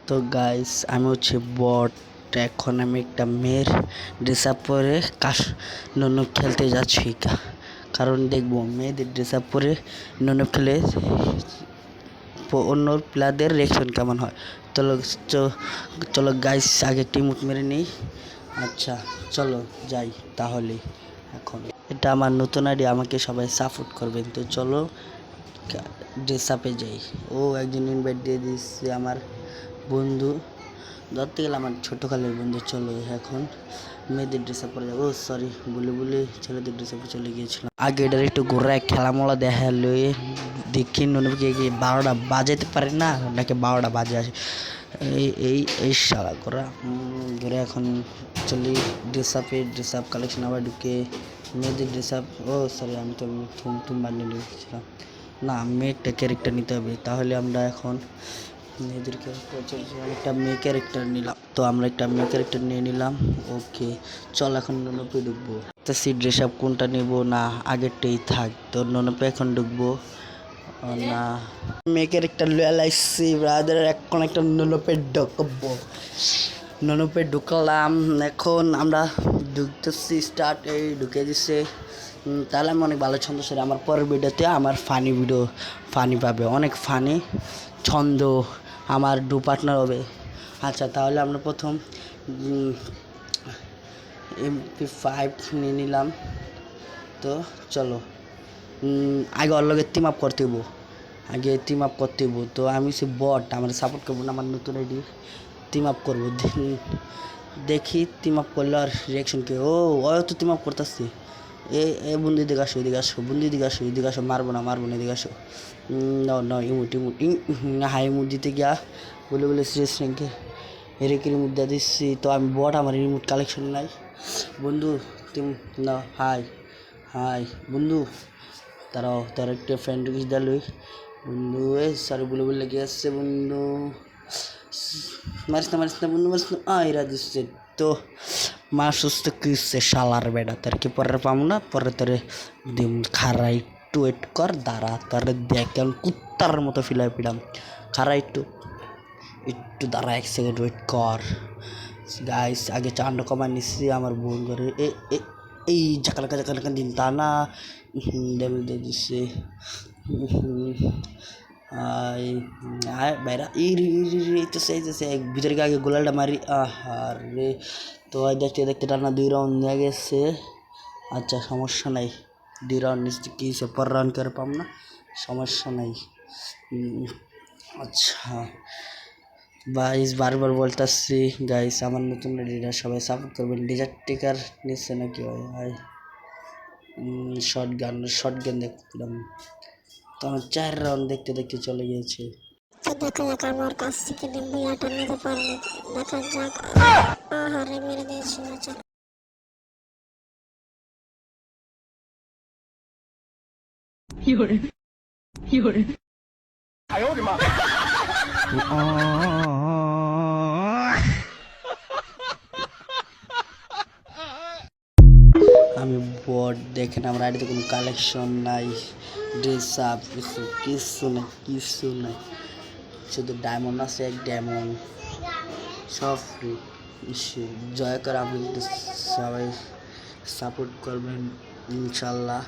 তো গাইস আমি হচ্ছে বট। এখন আমি একটা মেয়ের ড্রেস আপ পরে ননব খেলতে যাচ্ছি, কারণ দেখবো মেয়েদের ড্রেস আপ পরে ননব খেলে অন্য প্লেয়ারদের রিয়াকশন কেমন হয়। চলো চলো গাইস, আগে টিম উঠ মেরে নিই। আচ্ছা চলো যাই তাহলে। এখন এটা আমার নতুন আইডি, আমাকে সবাই সাপোর্ট করবেন। তো চলো ড্রেস আপে যাই। ও একজন ইনভাইট দিয়ে দিচ্ছে, আমার বন্ধু ধরতে গেলে আমার ছোটো কালের বন্ধু। চলো এখন মেয়েদের ড্রেস আপ পরে যাবো। সরি বলে ছেলেদের ড্রেস আপে চলে গিয়েছিলাম। আগে এটার একটু ঘোরায় খেলামোলা দেখা লয়ে দেখি ননবকে 12টা বাজাইতে পারে না নাকি 12টা বাজে আসে। এই সারা ঘোরা এখন চলি ড্রেস আপ কালেকশন আবার ঢুকে মেয়েদের ড্রেস আপ। ও সরি, আমি তো থুম বানিয়ে নিয়েছিলাম। না, মেয়েটা ক্যারেক্টার নিতে হবে, তাহলে আমরা এখন মেয়েদের ক্যারেক্টার চলছে। একটা মেয়ে ক্যারেক্টার নিলাম, তো আমরা একটা মেয়ে ক্যারেক্টার নিয়ে নিলাম। ওকে চল এখন ননপে ঢুকবো। তো সি ড্রেস আপ কোনটা নেবো, না আগেরটাই থাক। তো ননপে এখন ঢুকবো না মেয়ে ক্যারেক্টার লয়ে লাইছি ব্রাদার। এখন একটা ননপে ঢুকবো। ননপে ঢুকলাম, এখন আমরা ঢুকতেছি। স্টার্ট এই ঢুকে দিচ্ছে। তাহলে আমি অনেক ভালো ছন্দ সেরে আমার পরের ভিডিওতে আমার ফানি পাবে, অনেক ফানি ছন্দ আমার পার্টনার হবে। আচ্ছা তাহলে আমরা প্রথম MP5 নিয়ে নিলাম। তো চলো আগে ওর লগে টিম আপ করতে হইব, তো আমি সে বট আমার সাপোর্ট করবো না, আমার নতুন আইডি টিম আপ করবো। দেখি টিম আপ করলে আর রিয়াকশন কে। ও তো টিম আপ করতেছি। বন্ধু এদিকে আসো, বন্ধু এদিকে আসো, মারবো না এদিকে আসো। ইমুট হাই ইমুট দিতে গিয়া বলে সিরিয়াস র্যাঙ্কে হেরেকে রিমুট দিয়ে দিচ্ছি। তো আমি বট, আমার রিমুট কালেকশন নাই। বন্ধু তুমি না, হাই বন্ধু, তারাও তার একটা ফ্রেন্ড রিকোয়েস্ট দিলই বন্ধু। সরি বলে গিয়ে আসছে বন্ধু। মারিস না বন্ধু, এরা দিচ্ছে। তো মা সুস্থ কিসছে শালার বেড়া, তার কি পরে পাবো না, পরে তোরে দিম। খারা একটু ওয়েট কর, দাঁড়া তারে দেখ কেমন কুত্তার মতো ফিলাই পিডাম। খারা একটু দাঁড়া, 1 সেকেন্ড ওয়েট কর। গাইস আগে চান্ড কমায় নিচ্ছি আমার বোন করে। এই জাকালাকা দিন তা না ড্যামেজ দিয়ে দিচ্ছে। বাইরা ভিতরে আগে গোলালটা মারি। আরে তো দেখতে টানা 2 রাউন্ড নিয়ে গেছে। আচ্ছা সমস্যা নাই, 2 রাউন্ড নিচ্ছে, কি পর রাউন্ড করে পাম না, সমস্যা নাই। আচ্ছা গাইস বারবার বলতেছি গাইস, আমার নতুন রেডিটা সবাই সাপোর্ট করবেন। ডিজার্ট টিকার নিচ্ছে নাকি হয় শর্ট গান দেখলাম। তো আমার 4 রাউন্ড দেখতে চলে গিয়েছে। দেখা যাক আমার কাছ থেকে ডিম্বিয়াটা নিতে পারবে, দেখা যাক। আহারে মেরে দিয়েছিল। আমি বট, দেখেন আমার আইডিতে কোনো কালেকশন নাই, ড্রেস আপ কিছু নাই, শুধু ডায়মন্ড আছে, 1 ডায়মন্ড, সব ফ্রি। জয় করে আপনি সবাই সাপোর্ট করবেন ইনশাল্লাহ।